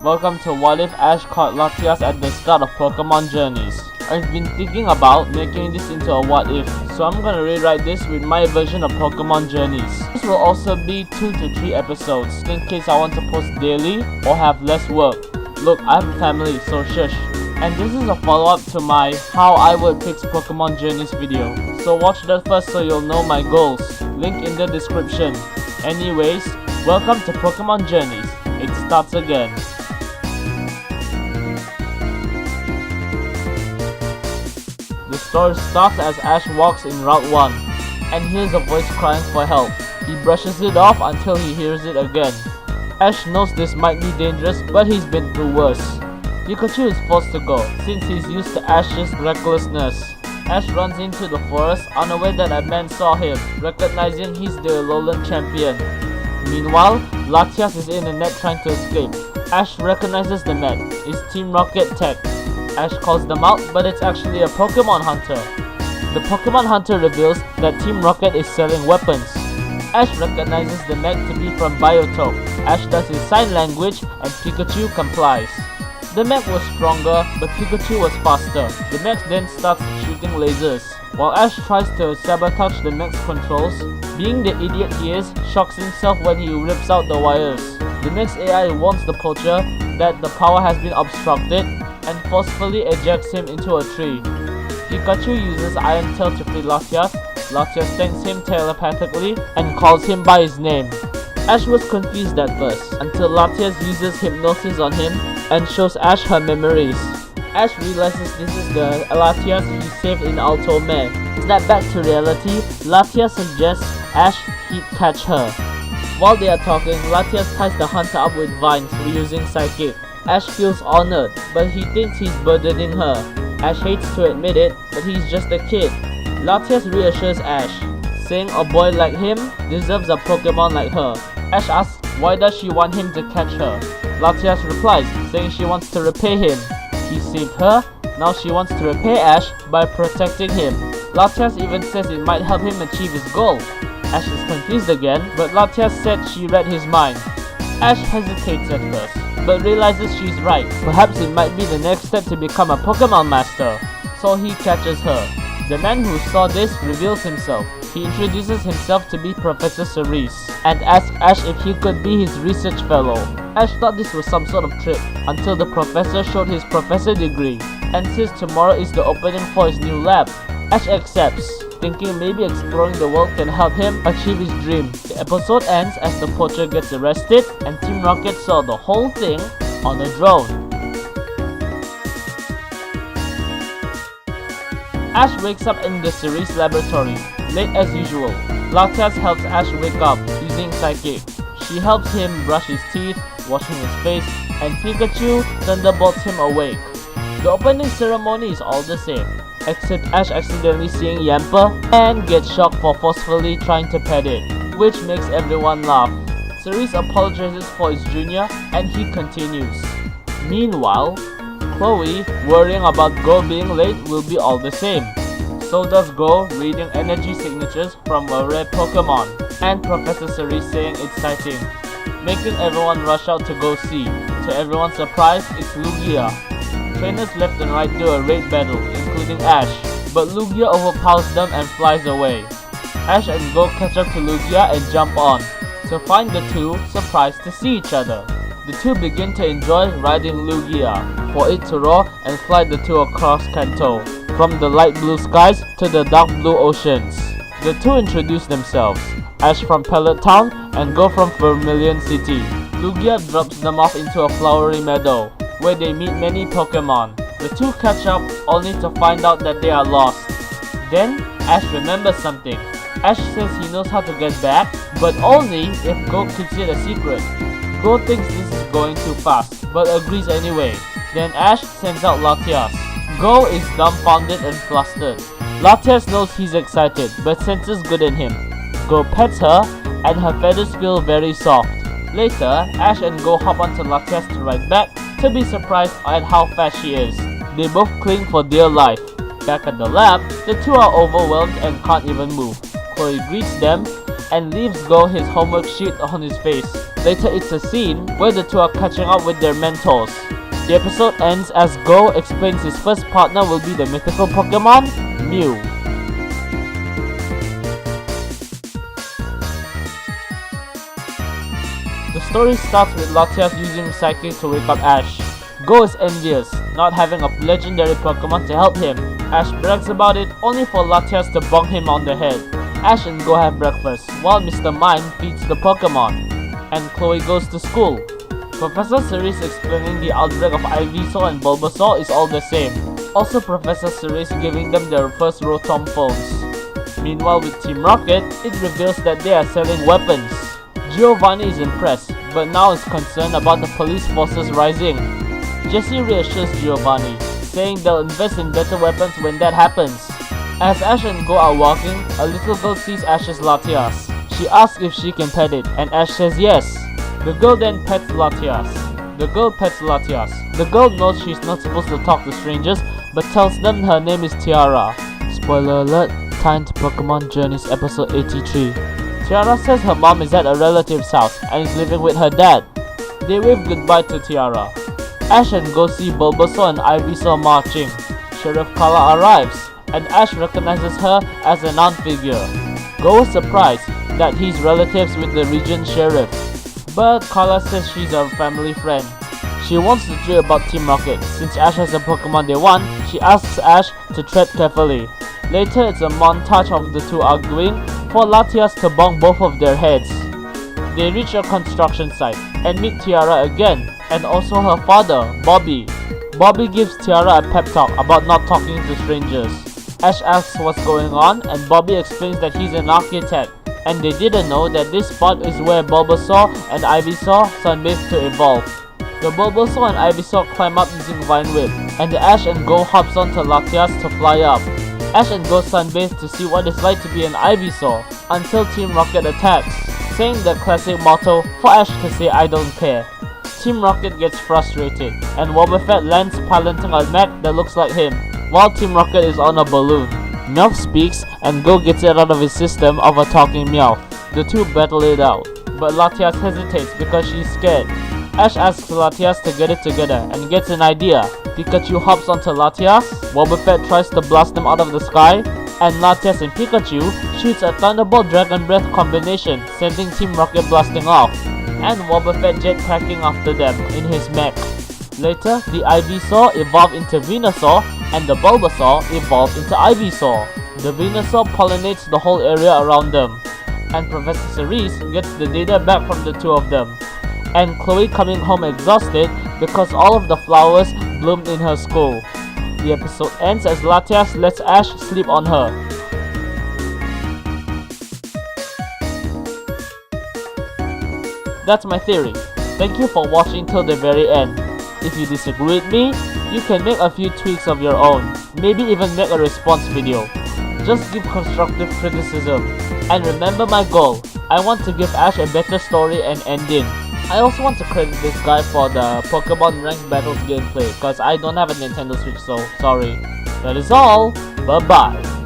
Welcome to What If Ash caught Latias at the start of Pokemon Journeys. I've been thinking about making this into a what if, so I'm gonna rewrite this with my version of Pokemon Journeys. This will also be 2 to 3 episodes, in case I want to post daily or have less work. Look, I have a family, so shush. And this is a follow-up to my How I Would Fix Pokemon Journeys video. So watch that first so you'll know my goals. Link in the description. Anyways, welcome to Pokemon Journeys. It starts again. The story starts as Ash walks in Route 1 and hears a voice crying for help. He brushes it off until he hears it again. Ash knows this might be dangerous, but he's been through worse. Pikachu is forced to go since he's used to Ash's recklessness. Ash runs into the forest, unaware that a man saw him, recognizing he's the Alolan champion. Meanwhile, Latias is in a net trying to escape. Ash recognizes the man. It's Team Rocket tech. Ash calls them out, but it's actually a Pokemon hunter. The Pokemon hunter reveals that Team Rocket is selling weapons. Ash recognizes the mech to be from Biotope. Ash does his sign language and Pikachu complies. The mech was stronger, but Pikachu was faster. The mech then starts shooting lasers. While Ash tries to sabotage the mech's controls, being the idiot he is, shocks himself when he rips out the wires. The mech's AI warns the poacher that the power has been obstructed and forcefully ejects him into a tree. Pikachu uses Iron Tail to free Latias. Latias thanks him telepathically and calls him by his name. Ash was confused at first, until Latias uses hypnosis on him and shows Ash her memories. Ash realizes this is the Latias he saved in Altomare. To snap back to reality, Latias suggests Ash catch her. While they are talking, Latias ties the hunter up with vines reusing Psychic. Ash feels honored, but he thinks he's burdening her. Ash hates to admit it, but he's just a kid. Latias reassures Ash, saying a boy like him deserves a Pokemon like her. Ash asks why does she want him to catch her. Latias replies, saying she wants to repay him. He saved her, now she wants to repay Ash by protecting him. Latias even says it might help him achieve his goal. Ash is confused again, but Latias said she read his mind. Ash hesitates at first, but realizes she's right. Perhaps it might be the next step to become a Pokemon Master. So he catches her. The man who saw this reveals himself. He introduces himself to be Professor Cerise and asks Ash if he could be his research fellow. Ash thought this was some sort of trick until the professor showed his professor degree and says tomorrow is the opening for his new lab. Ash accepts, thinking maybe exploring the world can help him achieve his dream. The episode ends as the poacher gets arrested and Team Rocket saw the whole thing on a drone. Ash wakes up in the Cerise laboratory, late as usual. Latias helps Ash wake up using Psychic. She helps him brush his teeth, washing his face, and Pikachu thunderbolts him awake. The opening ceremony is all the same, except Ash accidentally seeing Yamper and gets shocked for forcefully trying to pet it, which makes everyone laugh. Cerise apologizes for his junior and he continues. Meanwhile, Chloe, worrying about Go being late, will be all the same. So does Go, reading energy signatures from a rare Pokemon, and Professor Cerise saying it's sighting, making everyone rush out to go see. To everyone's surprise, it's Lugia. Trainers left and right do a raid battle, including Ash, but Lugia overpowers them and flies away. Ash and Go catch up to Lugia and jump on. To find the two surprised to see each other. The two begin to enjoy riding Lugia, for it to roar and fly the two across Kanto, from the light blue skies to the dark blue oceans. The two introduce themselves, Ash from Pellet Town and Go from Vermilion City. Lugia drops them off into a flowery meadow, where they meet many Pokemon. The two catch up only to find out that they are lost. Then, Ash remembers something. Ash says he knows how to get back, but only if Go keeps it a secret. Go thinks this is going too fast, but agrees anyway. Then Ash sends out Latias. Go is dumbfounded and flustered. Latias knows he's excited, but senses good in him. Go pets her, and her feathers feel very soft. Later, Ash and Go hop onto Latias to ride back, to be surprised at how fast she is. They both cling for dear life. Back at the lab, the two are overwhelmed and can't even move. Chloe greets them and leaves Go his homework sheet on his face. Later it's a scene where the two are catching up with their mentors. The episode ends as Go explains his first partner will be the mythical Pokemon, Mew. The story starts with Latias using Psychic to wake up Ash. Go is envious, not having a legendary Pokemon to help him. Ash brags about it, only for Latias to bonk him on the head. Ash and Go have breakfast, while Mr. Mime feeds the Pokemon, and Chloe goes to school. Professor Cerise explaining the outbreak of Ivysaur and Bulbasaur is all the same. Also Professor Cerise giving them their first Rotom phones. Meanwhile with Team Rocket, it reveals that they are selling weapons. Giovanni is impressed, but now is concerned about the police forces rising. Jesse reassures Giovanni, saying they'll invest in better weapons when that happens. As Ash and Go are walking, a little girl sees Ash's Latias. She asks if she can pet it, and Ash says yes. The girl then pets Latias. The girl knows she's not supposed to talk to strangers, but tells them her name is Tiara. Spoiler alert, Time to Pokemon Journeys episode 83. Tiara says her mom is at a relative's house and is living with her dad. They wave goodbye to Tiara. Ash and Go see Bulbasaur and Ivysaur marching. Sheriff Kala arrives, and Ash recognizes her as a non-figure. Go is surprised that he's relatives with the region sheriff, but Kala says she's a family friend. She wants to drill about Team Rocket. Since Ash has a Pokemon they want, she asks Ash to tread carefully. Later it's a montage of the two arguing for Latias to bonk both of their heads. They reach a construction site and meet Tiara again, and also her father, Bobby. Bobby gives Tiara a pep talk about not talking to strangers. Ash asks what's going on, and Bobby explains that he's an architect, and they didn't know that this spot is where Bulbasaur and Ivysaur sunbathe to evolve. The Bulbasaur and Ivysaur climb up using Vine Whip, and Ash and Go hops onto Latias to fly up. Ash and Go sunbathe to see what it's like to be an Ivysaur, until Team Rocket attacks, saying the classic motto for Ash to say I don't care. Team Rocket gets frustrated, and Wobbuffet lands piloting a mech that looks like him, while Team Rocket is on a balloon. Meowth speaks, and Go gets it out of his system of a talking Meowth. The two battle it out, but Latias hesitates because she's scared. Ash asks Latias to get it together and gets an idea. Pikachu hops onto Latias, Wobbuffet tries to blast them out of the sky, and Latias and Pikachu shoots a Thunderbolt Dragon Breath combination, sending Team Rocket blasting off, and Wobbuffet jetpacking after them in his mech. Later, the Ivysaur evolved into Venusaur, and the Bulbasaur evolved into Ivysaur. The Venusaur pollinates the whole area around them, and Professor Cerise gets the data back from the two of them, and Chloe coming home exhausted because all of the flowers bloomed in her school. The episode ends as Latias lets Ash sleep on her. That's my theory. Thank you for watching till the very end. If you disagree with me, you can make a few tweaks of your own, maybe even make a response video. Just give constructive criticism. And remember my goal, I want to give Ash a better story and ending. I also want to credit this guy for the Pokemon Ranked Battles gameplay, cause I don't have a Nintendo Switch, so sorry. That is all, bye bye.